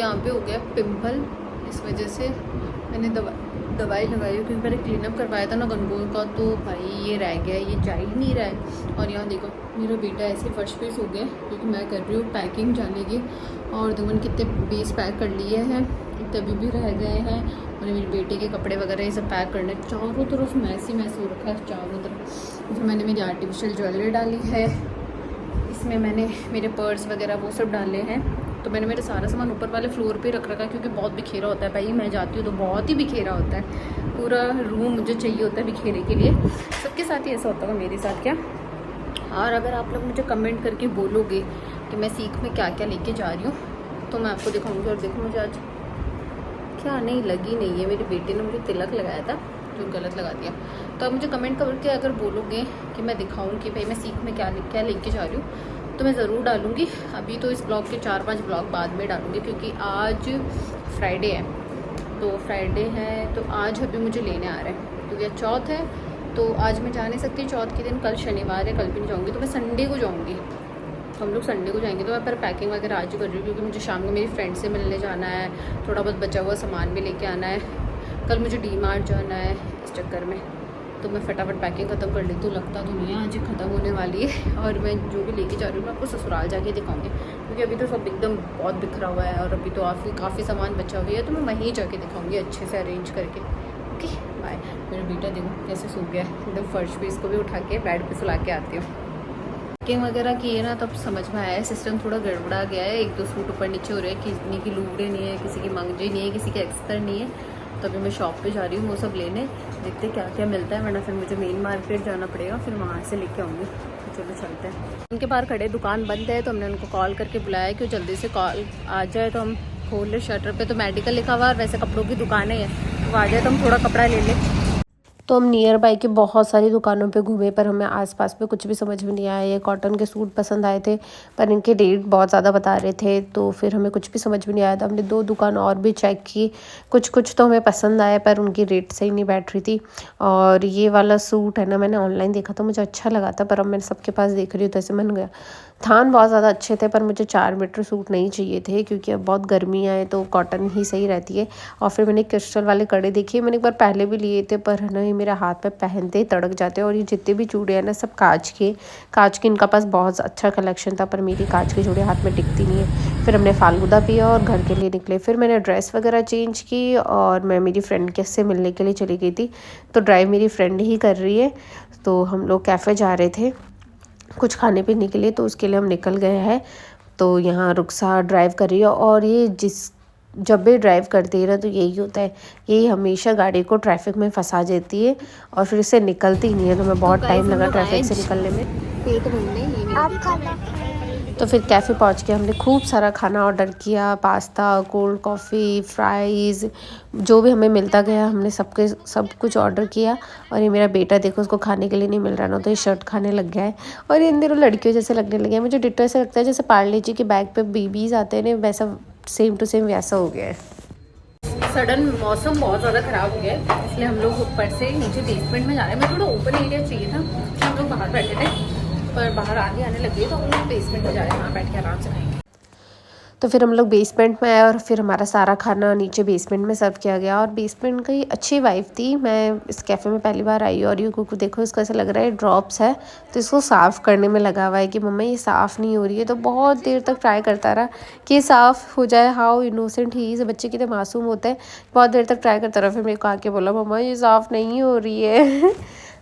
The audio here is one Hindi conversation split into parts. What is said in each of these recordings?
यहाँ पे हो गया पिंपल, इस वजह से मैंने दवाई लगाई है, क्योंकि मैंने क्लीनअप करवाया था ना गनगोल का, तो भाई ये रह गया, ये जा ही नहीं रहा है। और यहाँ देखो मेरा बेटा ऐसे फर्स्ट पेस हो गया, क्योंकि मैं कर रही हूँ पैकिंग जाने की। और देखो मैंने कितने बेस पैक कर लिए हैं, तभी भी रह गए हैं। और मेरे बेटे के कपड़े वगैरह ये सब पैक करने, चारों तरफ मैस हो रखा है चारों तरफ। फिर मैंने मेरी आर्टिफिशियल ज्वेलरी डाली है, इसमें मैंने मेरे पर्स वगैरह वो सब डाले हैं। तो मैंने मेरा सारा सामान ऊपर वाले फ्लोर पे रख रखा है, क्योंकि बहुत बिखेरा होता है भाई, मैं जाती हूँ तो बहुत ही बिखेरा होता है, पूरा रूम मुझे चाहिए होता है बिखेरे के लिए। सबके साथ ही ऐसा होता होगा, मेरे साथ क्या। और अगर आप लोग मुझे कमेंट करके बोलोगे कि मैं सीख में क्या क्या लेके जा रही हूँ, तो मैं आपको दिखाऊँगी। और देखो मुझे आज क्या नहीं लगी नहीं है, मेरे बेटे ने मुझे तिलक लगाया था जो गलत लगा दिया। तो आप मुझे कमेंट करके अगर बोलोगे कि मैं दिखाऊँ कि भाई मैं सीख में क्या लेके जा रही हूँ, तो मैं ज़रूर डालूँगी। अभी तो इस ब्लॉग के 4-5 ब्लॉग बाद में डालूँगी, क्योंकि आज फ्राइडे है, तो फ्राइडे है तो आज अभी मुझे लेने आ रहे हैं, क्योंकि आज चौथ है। तो आज मैं जा नहीं सकती चौथ के दिन, कल शनिवार है, कल भी नहीं जाऊँगी, तो मैं संडे को जाऊँगी। तो हम लोग संडे को जाएंगे। तो मैं पर पैकिंग वगैरह आज ही कर रही हूँ, क्योंकि मुझे शाम को मेरी फ्रेंड से मिलने जाना है, थोड़ा बहुत बचा हुआ सामान भी लेके आना है। कल मुझे डी-मार्ट जाना है, इस चक्कर में तो मैं फटाफट पैकिंग ख़त्म कर लेती हूँ। लगता तो नहीं है आज ख़त्म होने वाली है। और मैं जो भी लेके जा रही हूँ मैं आपको ससुराल जाके दिखाऊंगी, क्योंकि अभी तो सब एकदम बहुत बिखरा हुआ है, और अभी तो काफ़ी सामान बचा हुआ है, तो मैं वहीं जाके दिखाऊंगी अच्छे से अरेंज करके। Okay bye. मेरा बेटा देखो कैसे सो गया है एकदम फर्श पे, इसको भी उठा के बेड पे सुला के आती हूँ। पैकिंग वगैरह की है ना, तब समझ में आया है सिस्टम थोड़ा गड़बड़ा गया है। 1-2 सूट ऊपर नीचे हो रहे हैं, किसी की लूड़े नहीं है, किसी की मंगजी नहीं है, किसी के एक्स्तर नहीं है। तो अभी मैं शॉप पे जा रही हूँ वो सब लेने, देखते क्या क्या मिलता है, वरना फिर मुझे मेन मार्केट जाना पड़ेगा, फिर वहाँ से लेके आऊँगी। तो चलो चलते हैं। उनके बाहर खड़े, दुकान बंद है, तो हमने उनको कॉल करके बुलाया कि जल्दी से कॉल आ जाए तो हम खोल ले शटर पे। तो मेडिकल लिखा हुआ और वैसे कपड़ों की दुकानें हैं, तो आ जाए तो हम थोड़ा कपड़ा ले लें। तो हम नियर बाई के बहुत सारी दुकानों पे घूमे, पर हमें आसपास में कुछ भी समझ में नहीं आया। ये कॉटन के सूट पसंद आए थे, पर इनके रेट बहुत ज़्यादा बता रहे थे, तो फिर हमें कुछ भी समझ में नहीं आया था। हमने 2 दुकान और भी चेक की, कुछ तो हमें पसंद आया, पर उनकी रेट सही नहीं बैठ रही थी। और ये वाला सूट है ना, मैंने ऑनलाइन देखा था, मुझे अच्छा लगा था, पर अब मैंने सबके पास देख रही हूँ तो ऐसे मन गया। थान बहुत ज़्यादा अच्छे थे, पर मुझे 4 मीटर सूट नहीं चाहिए थे, क्योंकि अब बहुत गर्मी है तो कॉटन ही सही रहती है। और फिर मैंने क्रिस्टल वाले कड़े देखे, मैंने एक बार पहले भी लिए थे, पर है ना ये मेरा हाथ में पहनते ही तड़क जाते हैं। और ये जितने भी चूड़े हैं ना सब कांच के इनका पास बहुत अच्छा कलेक्शन था, पर मेरी कांच की चूड़ियाँ हाथ में टिकती नहीं है। फिर हमने फालूदा पिया और घर के लिए निकले। फिर मैंने ड्रेस वगैरह चेंज की और मैं मेरी फ्रेंड के से मिलने के लिए चली गई थी। तो ड्राइव मेरी फ्रेंड ही कर रही है, तो हम लोग कैफ़े जा रहे थे कुछ खाने पीने के लिए, तो उसके लिए हम निकल गए हैं। तो यहाँ रुखसा ड्राइव कर रही है, और ये जब भी ड्राइव करती है ना तो यही होता है, यही हमेशा गाड़ी को ट्रैफिक में फंसा देती है और फिर इससे निकलती नहीं है। तो मैं बहुत टाइम लगा ट्रैफिक से निकलने में। पेट भरने तो फिर कैफ़े पहुंच के हमने खूब सारा खाना ऑर्डर किया, पास्ता, कोल्ड कॉफ़ी, फ्राइज़, जो भी हमें मिलता गया हमने सब कुछ ऑर्डर किया। और ये मेरा बेटा देखो, उसको खाने के लिए नहीं मिल रहा ना, तो ये शर्ट खाने लग गया है, और ये इन दिनों लड़कियों जैसे लगने लगे हैं। मुझे डिट्टो ऐसा लगता है जैसे पार्ले जी के बैग पे बेबीज़ आते हैं ना, वैसा सेम टू सेम वैसा हो गया है। सडन मौसम बहुत ज़्यादा ख़राब हो गया है, इसलिए हम लोग ऊपर से नीचे बेसमेंट में जा रहे हैं। मैं थोड़ा ओपन एरिया चाहिए था, हम लोग बाहर बैठे थे, पर बाहर आगे आने लगे तो हम लोग बेसमेंट में जा रहे हैं, वहाँ बैठ के आराम से खाएंगे। तो फिर हम लोग बेसमेंट में आए और फिर हमारा सारा खाना नीचे बेसमेंट में सर्व किया गया। और बेसमेंट की अच्छी वाइब थी। मैं इस कैफ़े में पहली बार आई, और ये कुकू देखो इसको ऐसा लग रहा है ड्रॉप्स है, तो इसको साफ़ करने में लगा हुआ है कि मम्मा ये साफ़ नहीं हो रही है। तो बहुत देर तक ट्राई करता रहा कि ये साफ़ हो जाए। हाउ इनोसेंट ही इज़, बच्चे कितने मासूम होते हैं। बहुत देर तक ट्राई करता रहा, फिर मेरे को आके बोला मम्मा ये साफ़ नहीं हो रही है।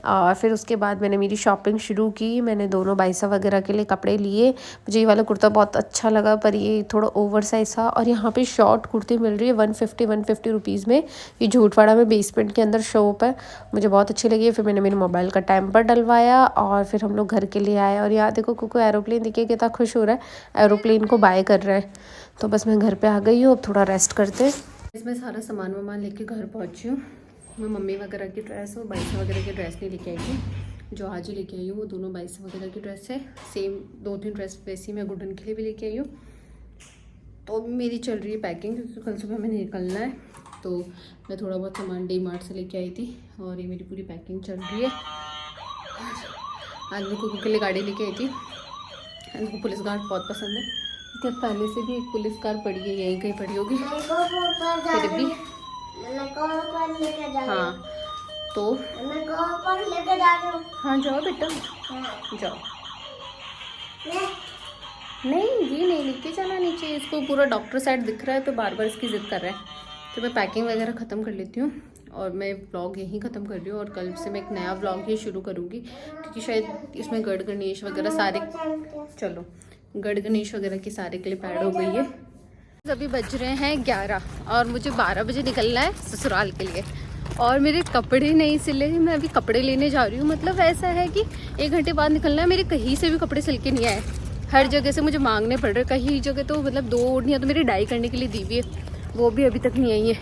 और फिर उसके बाद मैंने मेरी शॉपिंग शुरू की। मैंने दोनों बाइसा वगैरह के लिए कपड़े लिए। मुझे ये वाला कुर्ता बहुत अच्छा लगा, पर ये थोड़ा ओवर साइज था। और यहाँ पे शॉर्ट कुर्ती मिल रही है 150 रुपीज़ में। ये झूठवाड़ा में बेसमेंट के अंदर शॉप है, मुझे बहुत अच्छी लगी। फिर मैंने मेरे मोबाइल का टेम्पर डलवाया और फिर हम लोग घर के लिए आए। और यहाँ देखो कुकू एरोप्लेन देखिए कितना खुश हो रहा है, एरोप्लेन को बाय कर रहा है। तो बस मैं घर पर आ गई हूँ, अब थोड़ा रेस्ट करते। इसमें सारा सामान वामान लेके घर पहुँची हूँ। मैं मम्मी वगैरह की ड्रेस और बाइसा वगैरह की ड्रेस नहीं लेके आई थी, जो आज ही लेके आई हूँ वो दोनों बाइसा वगैरह की ड्रेस है। सेम 2-3 ड्रेस वैसी मैं गुडन के लिए भी लेके आई हूँ। तो मेरी चल रही है पैकिंग, क्योंकि कल सुबह हमें निकलना है। तो मैं थोड़ा बहुत सामान डी-मार्ट से लेके आई थी, और ये मेरी पूरी पैकिंग चल रही है। आज मैं कुकू के लिए गाड़ी लेके आई थी, उनको पुलिस गार्ड बहुत पसंद है, क्या पहले से भी एक पुलिस कार पड़ी है, यहीं कहीं पड़ी होगी फिर भी। हाँ तो हाँ जाओ बेटा जाओ। नहीं ये नहीं लेके जाना नीचे, इसको पूरा डॉक्टर साइड दिख रहा है तो बार बार इसकी जिद कर रहा है। तो मैं पैकिंग वगैरह ख़त्म कर लेती हूँ और मैं व्लॉग यहीं ख़त्म कर रही हूँ और कल से मैं एक नया व्लॉग ही शुरू करूँगी क्योंकि शायद इसमें गढ़ गणेश वगैरह सारे, चलो गढ़ गणेश वगैरह की सारे क्लिप ऐड हो गई है। अभी बज रहे हैं 11 और मुझे 12 बजे निकलना है ससुराल के लिए और मेरे कपड़े नहीं सिले। मैं अभी कपड़े लेने जा रही हूँ, मतलब ऐसा है कि 1 घंटे बाद निकलना है। मेरे कहीं से भी कपड़े सिल के नहीं आए, हर जगह से मुझे मांगने पड़ रहे। कहीं जगह तो मतलब 2 ओढ़नियाँ तो मेरी डाई करने के लिए दी हुई है, वो भी अभी तक नहीं आई है।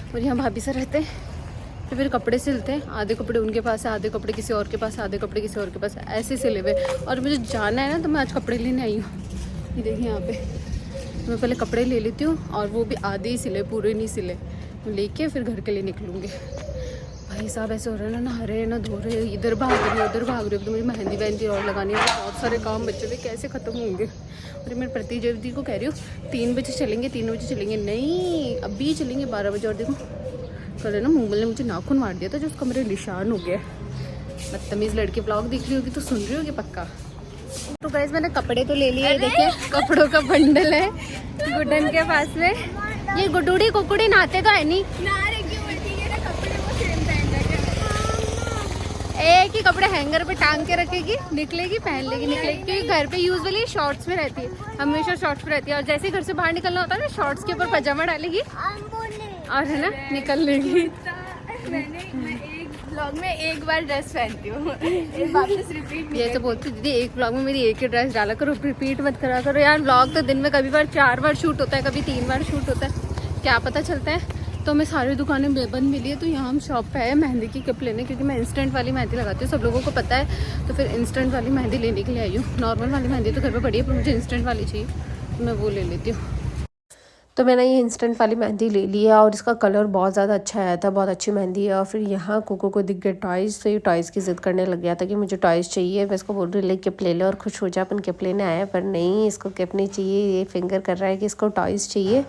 और यहाँ भाभी से रहते हैं तो फिर कपड़े सिलते हैं, आधे कपड़े उनके पास है, आधे कपड़े किसी और के पास, आधे कपड़े किसी और के पास, ऐसे सिले हुए। और मुझे जाना है ना तो मैं आज कपड़े लेने आई हूँ। ये देखिए यहाँ पे मैं पहले कपड़े ले लेती हूँ और वो भी आधे ही सिले, पूरे नहीं सिले, लेके फिर घर के लिए निकलूँगी। भाई साहब ऐसे हो रहा है ना, नहा रहे हैं ना धो रहे हैं, इधर भाग रही है उधर भाग रही है। तो मुझे मेहंदी वहंदी और लगानी है, बहुत सारे काम बच्चे हुए, कैसे ख़त्म होंगे। और मैं प्रतिजयती को कह रही हूँ 3 बजे चलेंगे, 3 बजे चलेंगे, नहीं अभी चलेंगे 12 बजे। और देखो कल है ना मुंगल ने मुझे नाखून मार दिया था जो उसका मेरे निशान हो गया। बदतमीज़ लड़के ब्लॉग देख रही होगी तो सुन रही होगी पक्का। तो गाइस मैंने कपड़े तो ले लिए, देखिए कपड़ों का बंडल है गुड्डन के पास में। ये गुड्डूड़ी कुकुड़ी नहाते तो है नहीं, एक ही कपड़े हैंगर पे टांग के रखेगी, निकलेगी पहन लेगी, निकलेगी। क्योंकि घर पे यूजुअली शॉर्ट्स में रहती है, हमेशा शॉर्ट्स में रहती है। और जैसे ही घर से बाहर निकलना होता है ना, शॉर्ट्स के ऊपर पजामा डालेगी और है ना निकल लेगी। मैं एक ब्लॉग में एक बार ड्रेस पहनती हूँ, वापस रिपीट नहीं। ये तो बोलती दीदी एक ब्लॉग में मेरी एक ही ड्रेस डाला करो, रिपीट मत करा करो यार। ब्लॉग तो दिन में कभी बार 4 बार शूट होता है, कभी 3 बार शूट होता है, क्या पता चलता है। तो हमें सारी दुकानें बेबंद मिली है, तो यहाँ हम शॉप पे आए मेहंदी की क्लिप लेने, क्योंकि मैं इंस्टेंट वाली मेहंदी लगाती हूँ, सब लोगों को पता है। तो फिर इंस्टेंट वाली मेहंदी लेने के लिए आई हूँ। नॉर्मल वाली मेहंदी तो घर पे पड़ी है, पर मुझे इंस्टेंट वाली चाहिए, तो मैं वो ले लेती हूँ। तो मैंने ये इंस्टेंट वाली मेहंदी ले लिया और इसका कलर बहुत ज़्यादा अच्छा आया था, बहुत अच्छी मेहंदी है। और फिर यहाँ कोको को दिख गए टॉयज़, तो ये टॉयज़ की ज़िद करने लग गया था कि मुझे टॉयज़ चाहिए। मैं इसको बोल रही ले किप ले ले और खुश हो जा, अपन किप लेने आया, पर नहीं इसको किप नहीं चाहिए, ये फिंगर कर रहा है कि इसको टॉयज़ चाहिए।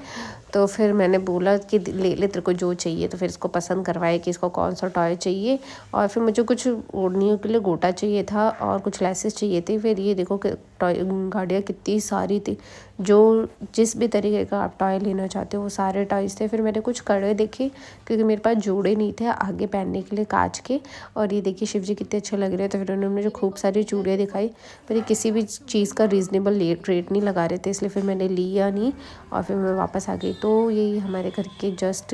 तो फिर मैंने बोला कि ले ले तेरे को जो चाहिए, तो फिर इसको पसंद करवाया कि इसको कौन सा टॉय चाहिए। और फिर मुझे कुछ ओढ़नियों के लिए गोटा चाहिए था और कुछ लेसेस चाहिए थे। फिर ये देखो कि टॉय गाड़ियाँ कितनी सारी थी, जो जिस भी तरीके का आप टॉय लेना चाहते हो वो सारे टॉयज़ थे। फिर मैंने कुछ कड़े देखे क्योंकि मेरे पास जोड़े नहीं थे आगे पहनने के लिए कांच के। और ये देखिए शिव जी कितने अच्छे लग रहे हैं। तो फिर उन्होंने मुझे खूब सारी चूड़ियाँ दिखाई, पर ये किसी भी चीज़ का रीज़नेबल रेट नहीं लगा रहे थे, इसलिए फिर मैंने लिया नहीं और फिर मैं वापस आ गई। तो यही हमारे घर के जस्ट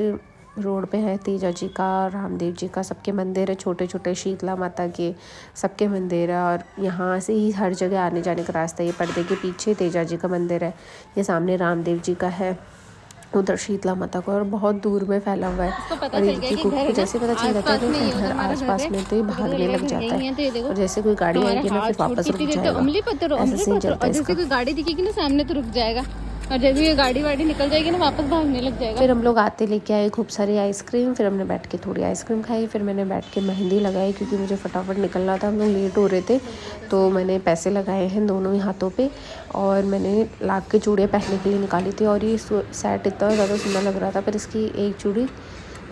रोड पे है तेजा जी का, रामदेव जी का, सबके मंदिर है, छोटे छोटे शीतला माता के सबके मंदिर है। और यहाँ से ही हर जगह आने जाने का रास्ता। ये पर्दे के पीछे तेजा जी का मंदिर है, ये सामने रामदेव जी का है, उधर शीतला माता को, और बहुत दूर में फैला हुआ है। और ये को जैसे पता चल जाता है तो घर आसपास में तो ये भागने लग जाता है। और जैसे कोई गाड़ी आएगी ना फिर वापस रुक जाएगा, ऐसा सीन चलता है इसका। कोई गाड़ी दिखेगी ना सामने तो रुक जाएगा, और जैसे ये गाड़ी वाड़ी निकल जाएगी ना वापस भागने लग जाएगा। फिर हम लोग आते लेके आए खूब सारी आइसक्रीम, फिर हमने बैठ के थोड़ी आइसक्रीम खाई, फिर मैंने बैठ के मेहंदी लगाई क्योंकि मुझे फटाफट निकलना था, हम लोग लेट हो रहे थे। तो मैंने पैसे लगाए हैं दोनों ही हाथों पे और मैंने लाख की चूड़ियाँ पहनने के लिए निकाली थी। और ये सेट इतना ज़्यादा सुंदर लग रहा था, पर इसकी एक चूड़ी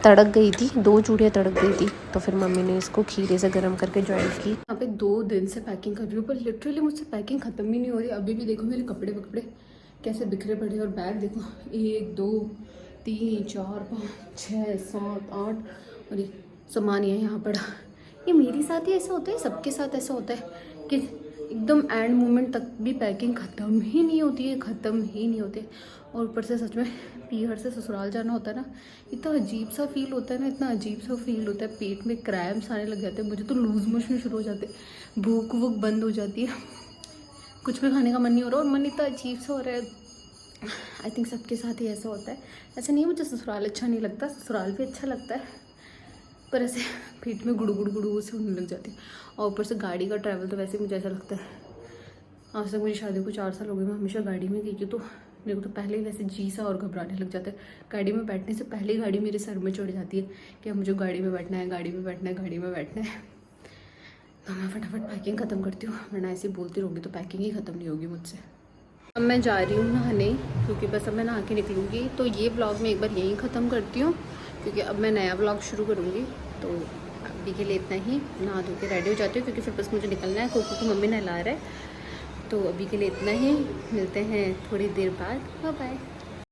तड़क गई थी, 2 चूड़ियाँ तड़क गई थी। तो फिर मम्मी ने इसको खीरे से गर्म करके ज्वाइन की। यहाँ पे 2 दिन से पैकिंग कर रही हूँ, पर लिटरली मुझसे पैकिंग ख़त्म ही नहीं हो रही। अभी भी देखो मेरे कपड़े वपड़े कैसे बिखरे पड़े, और बैग देखो 1 2 3 4 5 6 7 8 और ये सामान ये यहाँ पड़ा। ये मेरे साथ ही ऐसा होता है, सबके साथ ऐसा होता है कि एकदम एंड मोमेंट तक भी पैकिंग ख़त्म ही नहीं होती है, ख़त्म ही नहीं होती। और ऊपर से सच में पीहर से ससुराल जाना होता है ना, इतना अजीब सा फील होता है ना, इतना अजीब सा फील होता है, पेट में क्रैम्प्स आने लग जाते हैं, मुझे तो लूज मोशन शुरू हो जाते हैं, भूख वूख बंद हो जाती है, कुछ भी खाने का मन नहीं हो रहा और मन इतना अजीब सा हो रहा है। आई थिंक सबके साथ ही ऐसा होता है। ऐसा नहीं है मुझे ससुराल अच्छा नहीं लगता, ससुराल भी अच्छा लगता है, पर ऐसे पेट में गुड़ू गुड़ू गुड़ू से होने लग जाती है। और ऊपर से गाड़ी का ट्रैवल तो वैसे मुझे ऐसा लगता है, आज तक मेरी शादी को 4 साल हो गए, मैं हमेशा गाड़ी में गई, तो मेरे को तो पहले ही वैसे जी सा और घबराने लग जाता है। गाड़ी में बैठने से पहले ही गाड़ी मेरे सर में चढ़ जाती है कि अब मुझे गाड़ी में बैठना है, गाड़ी में बैठना है, गाड़ी में बैठना है। तो मैं फटाफट पैकिंग ख़त्म करती हूँ, वरना ऐसे बोलती रहूँगी तो पैकिंग ही ख़त्म नहीं होगी मुझसे। अब मैं जा रही हूँ नहाने, क्योंकि बस अब मैं नहा के निकलूँगी। तो ये ब्लॉग मैं एक बार यहीं ख़त्म करती हूँ, क्योंकि अब मैं नया ब्लॉग शुरू करूँगी। तो अभी के लिए इतना ही, नहा धो के रेडी हो जाती हूँ, क्योंकि फिर बस मुझे निकलना है। कोको की मम्मी नहला रहा है। तो अभी के लिए इतना ही, मिलते हैं थोड़ी देर बाद। Bye bye.